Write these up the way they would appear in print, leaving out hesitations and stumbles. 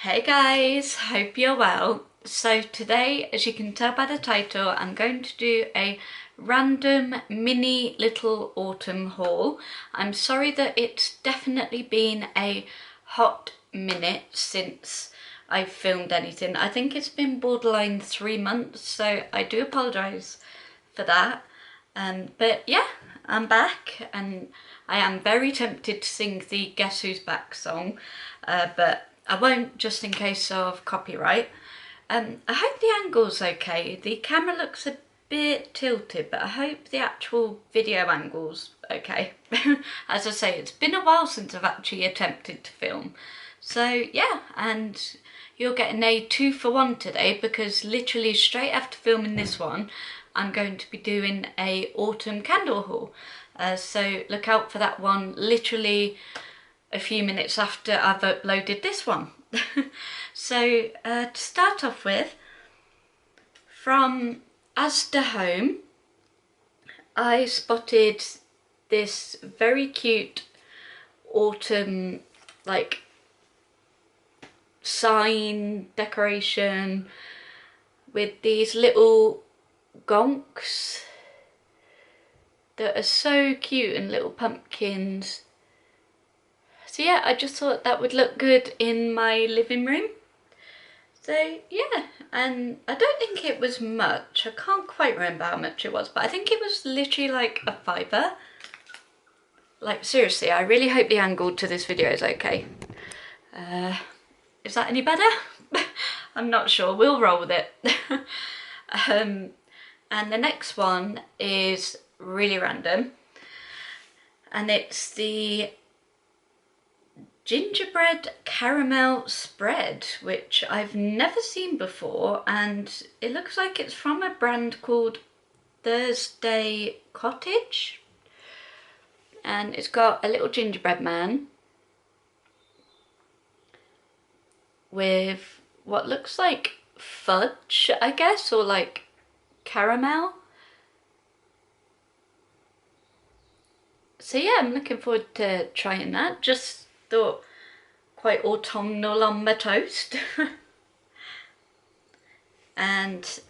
Hey guys, hope you're well. So today, as you can tell by the title, I'm going to do a random mini little autumn haul. I'm sorry that it's definitely been a hot minute since I've filmed anything. I think it's been borderline 3 months, so I do apologise for that. But yeah, I'm back and I am very tempted to sing the Guess Who's Back song, but I won't just in case of copyright. I hope the angle's okay. The camera looks a bit tilted, but I hope the actual video angle's okay. As I say, it's been a while since I've actually attempted to film. So yeah, and you're getting a 2-for-1 today because literally straight after filming this one, I'm going to be doing a autumn candle haul. So look out for that one literally a few minutes after I've uploaded this one. So to start off with, from Asda Home, I spotted this very cute autumn like sign decoration with these little gonks that are so cute and little pumpkins. So yeah, I just thought that would look good in my living room. So yeah, and I don't think it was much. I can't quite remember how much it was, but I think it was literally like a fiver. Like seriously, I really hope the angle to this video is okay. Is that any better? I'm not sure, we'll roll with it. And the next one is really random, and it's the gingerbread caramel spread, which I've never seen before, and it looks like it's from a brand called Thursday Cottage, and it's got a little gingerbread man with what looks like fudge, I guess, or like caramel. So yeah, I'm looking forward to trying that. Just thought quite autumnal on my toast. And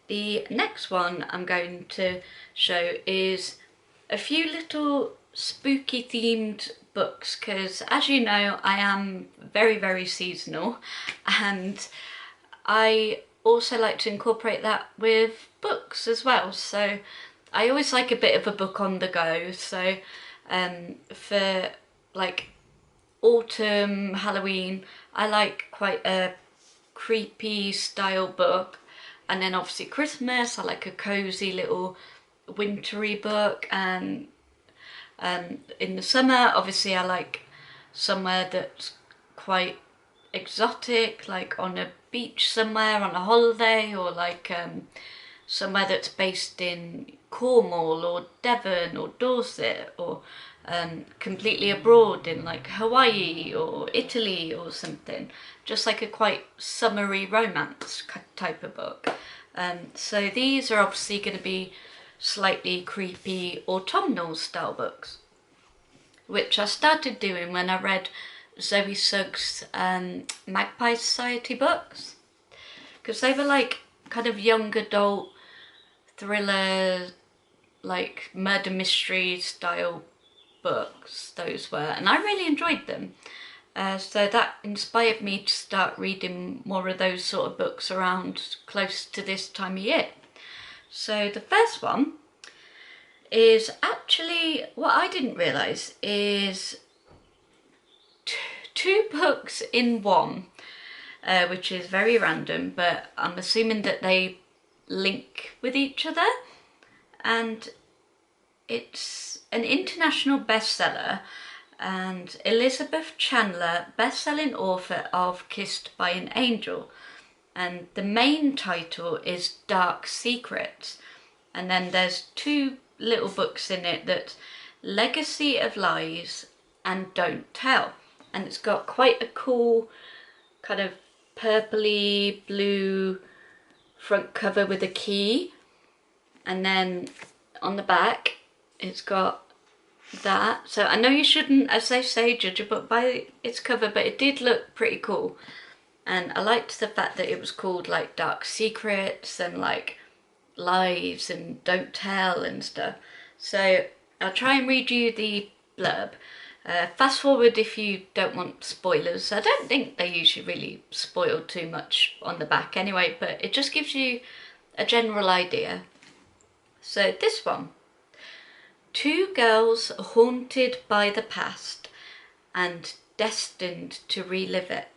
the next one I'm going to show is a few little spooky themed books, because as you know, I am very seasonal, and I also like to incorporate that with books as well. So I always like a bit of a book on the go. So for like autumn, Halloween, I like quite a creepy style book, and then obviously Christmas I like a cozy little wintry book, and in the summer obviously I like somewhere that's quite exotic, like on a beach somewhere on a holiday, or like somewhere that's based in Cornwall or Devon or Dorset, or completely abroad in like Hawaii or Italy or something. Just like a quite summery romance type of book. So these are obviously going to be slightly creepy autumnal style books, which I started doing when I read Zoe Suggs' Magpie Society books, because they were like kind of young adult thriller, like murder mystery style books, those were, and I really enjoyed them. So that inspired me to start reading more of those sort of books around close to this time of year. So the first one is actually, what I didn't realise is two books in one, which is very random, but I'm assuming that they link with each other. And it's an international bestseller, and Elizabeth Chandler, best-selling author of Kissed by an Angel, and the main title is Dark Secrets, and then there's two little books in it, that's Legacy of Lies and Don't Tell, and it's got quite a cool kind of purpley blue front cover with a key, and then on the back it's got that. So I know you shouldn't, as they say, judge a book by its cover, but it did look pretty cool. And I liked the fact that it was called like Dark Secrets and like Lies and Don't Tell and stuff. So I'll try and read you the blurb. Fast forward if you don't want spoilers. I don't think they usually really spoil too much on the back anyway, but it just gives you a general idea. So this one. Two girls haunted by the past and destined to relive it.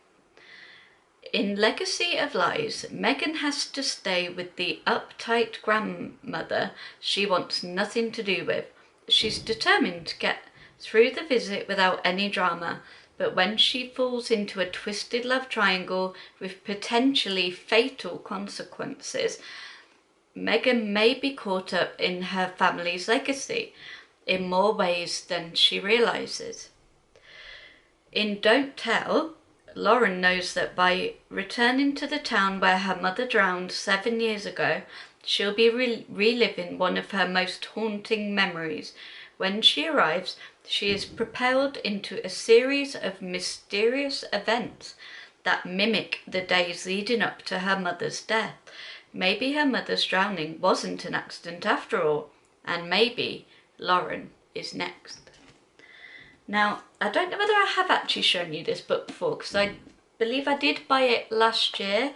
In Legacy of Lies, Megan has to stay with the uptight grandmother she wants nothing to do with. She's determined to get through the visit without any drama, but when she falls into a twisted love triangle with potentially fatal consequences, Megan may be caught up in her family's legacy in more ways than she realises. In Don't Tell, Lauren knows that by returning to the town where her mother drowned 7 years ago, she'll be reliving one of her most haunting memories. When she arrives, she is propelled into a series of mysterious events that mimic the days leading up to her mother's death. Maybe her mother's drowning wasn't an accident after all, and maybe Lauren is next. Now, I don't know whether I have actually shown you this book before, because I believe I did buy it last year.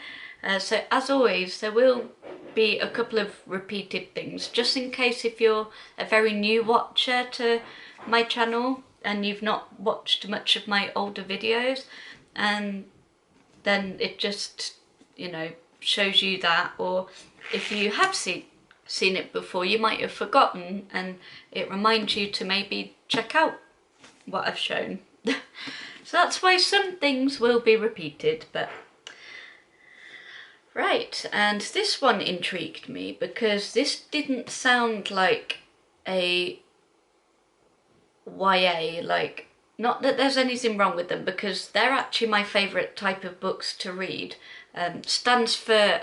So as always, there will be a couple of repeated things, just in case if you're a very new watcher to my channel and you've not watched much of my older videos, and then it just, you know, shows you that. Or if you have seen it before, you might have forgotten, and it reminds you to maybe check out what I've shown. So that's why some things will be repeated, but right. And this one intrigued me because this didn't sound like a YA, like, not that there's anything wrong with them, because they're actually my favourite type of books to read. Stands for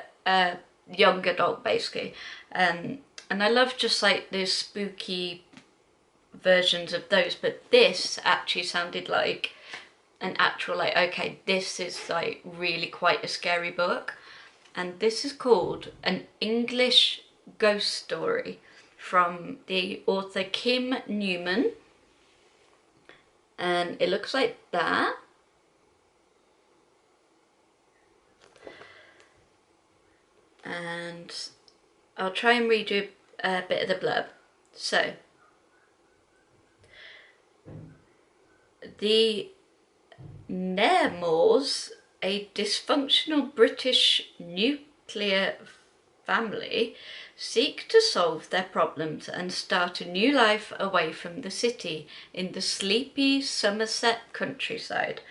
young adult basically, and I love just like the spooky versions of those, but this actually sounded like an actual, like, okay, this is like really quite a scary book. And this is called An English Ghost Story from the author Kim Newman, and it looks like that. And I'll try and read you a bit of the blurb. So, the Nairmores, a dysfunctional British nuclear family, seek to solve their problems and start a new life away from the city in the sleepy Somerset countryside.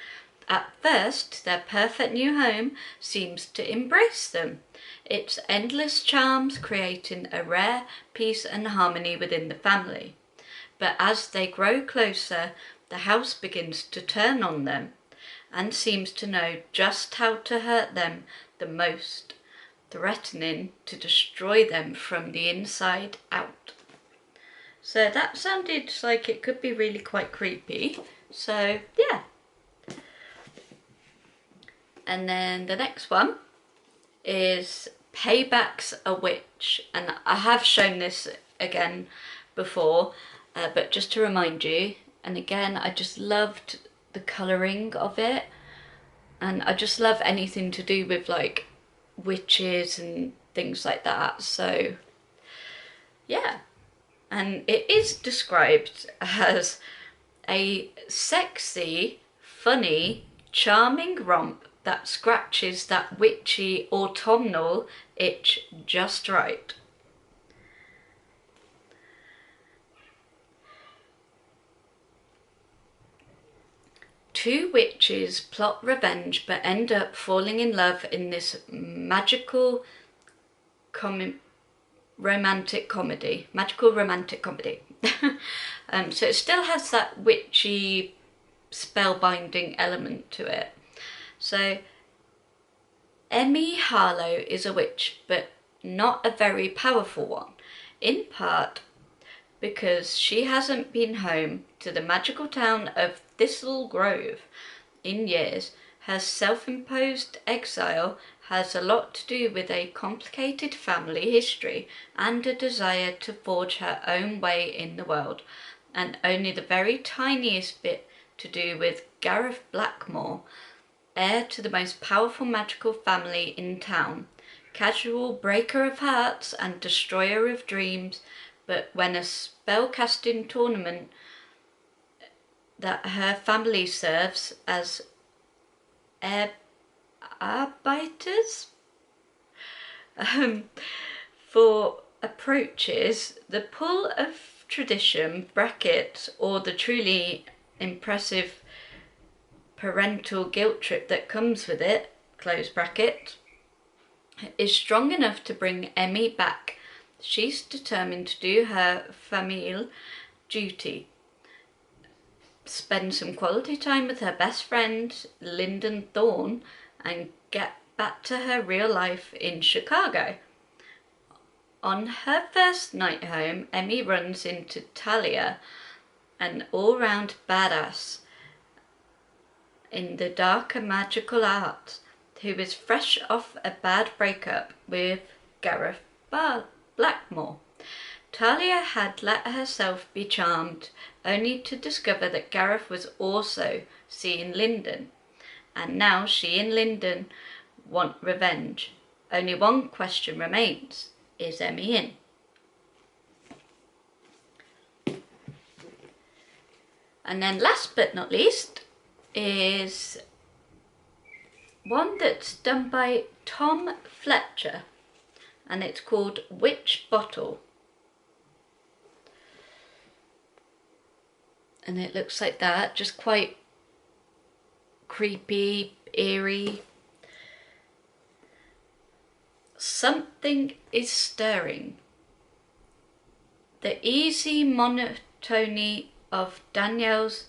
At first, their perfect new home seems to embrace them, its endless charms creating a rare peace and harmony within the family. But as they grow closer, the house begins to turn on them and seems to know just how to hurt them the most, threatening to destroy them from the inside out. So that sounded like it could be really quite creepy. So yeah. And then the next one is Payback's a Witch, and I have shown this again before, but just to remind you, and again, I just loved the colouring of it, and I just love anything to do with like witches and things like that. So yeah, and it is described as a sexy, funny, charming romp that scratches that witchy autumnal itch just right. Two witches plot revenge but end up falling in love in this magical romantic comedy. So it still has that witchy spellbinding element to it. So Emmy Harlow is a witch, but not a very powerful one, in part because she hasn't been home to the magical town of Thistle Grove in years. Her self-imposed exile has a lot to do with a complicated family history and a desire to forge her own way in the world, and only the very tiniest bit to do with Gareth Blackmore, heir to the most powerful magical family in town, casual breaker of hearts and destroyer of dreams, but when a spellcasting tournament that her family serves as arbiters for approaches, the pull of tradition bracket or the truly impressive parental guilt trip that comes with it, close bracket, is strong enough to bring Emmy back. She's determined to do her familial duty, spend some quality time with her best friend, Lyndon Thorne, and get back to her real life in Chicago. On her first night home, Emmy runs into Talia, an all-round badass in the darker magical arts, who is fresh off a bad breakup with Gareth Blackmore. Talia had let herself be charmed, only to discover that Gareth was also seeing Lyndon, and now she and Lyndon want revenge. Only one question remains: is Emmy in? And then last but not least is one that's done by Tom Fletcher, and it's called Witch Bottle. And it looks like that, just quite creepy, eerie. Something is stirring. The easy monotony of Daniel's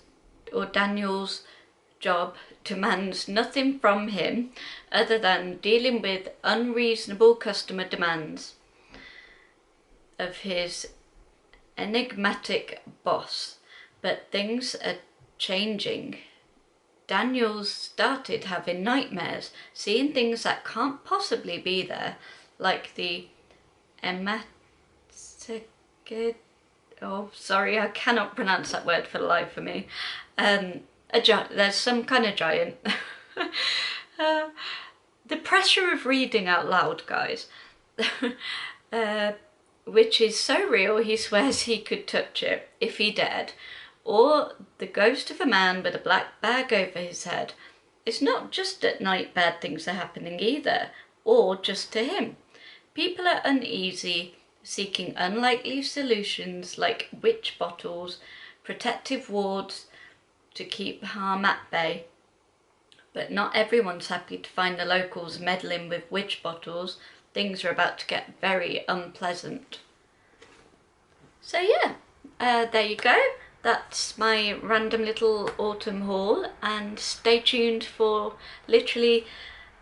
job demands nothing from him other than dealing with unreasonable customer demands of his enigmatic boss. But things are changing. Daniel's started having nightmares, seeing things that can't possibly be there, like the oh, sorry, I cannot pronounce that word for the life of me. There's some kind of giant. The pressure of reading out loud, guys. Which is so real he swears he could touch it if he dared. Or the ghost of a man with a black bag over his head. It's not just at night bad things are happening either, or just to him. People are uneasy, seeking unlikely solutions like witch bottles, protective wards to keep harm at bay. But not everyone's happy to find the locals meddling with witch bottles. Things are about to get very unpleasant. So yeah, there you go. That's my random little autumn haul, and stay tuned for literally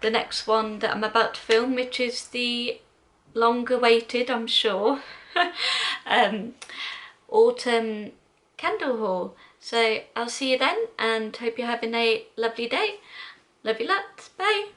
the next one that I'm about to film, which is the long awaited, I'm sure, autumn candle haul. So I'll see you then, and hope you're having a lovely day. Love you lots, bye.